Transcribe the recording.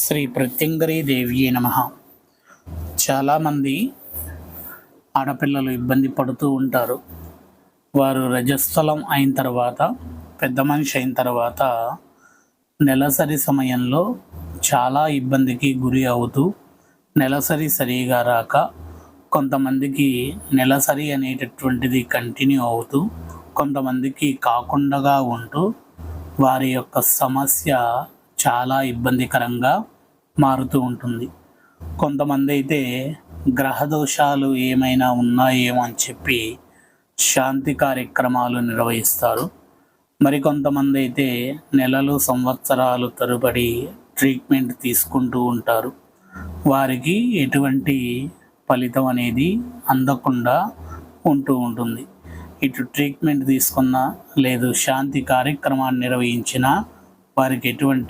శ్రీ ప్రత్యంగరీ దేవి నమ. చాలామంది ఆడపిల్లలు ఇబ్బంది పడుతూ ఉంటారు. వారు రజస్థలం అయిన తర్వాత, పెద్ద మనిషి అయిన తర్వాత నెలసరి సమయంలో చాలా ఇబ్బందికి గురి అవుతూ నెలసరి సరిగా రాక, కొంతమందికి నెలసరి అనేటటువంటిది కంటిన్యూ అవుతూ, కొంతమందికి కాకుండా ఉంటూ వారి యొక్క సమస్య చాలా ఇబ్బందికరంగా మారుతూ ఉంటుంది. కొంతమంది అయితే గ్రహ దోషాలు ఏమైనా ఉన్నాయేమో అని చెప్పి శాంతి కార్యక్రమాలు నిర్వహిస్తారు. మరికొంతమంది అయితే నెలలు సంవత్సరాలు తరబడి ట్రీట్మెంట్ తీసుకుంటూ ఉంటారు. వారికి ఎటువంటి ఫలితం అనేది అందకుండా ఉంటూ ఉంటుంది. ఇటు ట్రీట్మెంట్ తీసుకున్నా లేదు శాంతి కార్యక్రమాన్ని నిర్వహించినా వారికి ఎటువంటి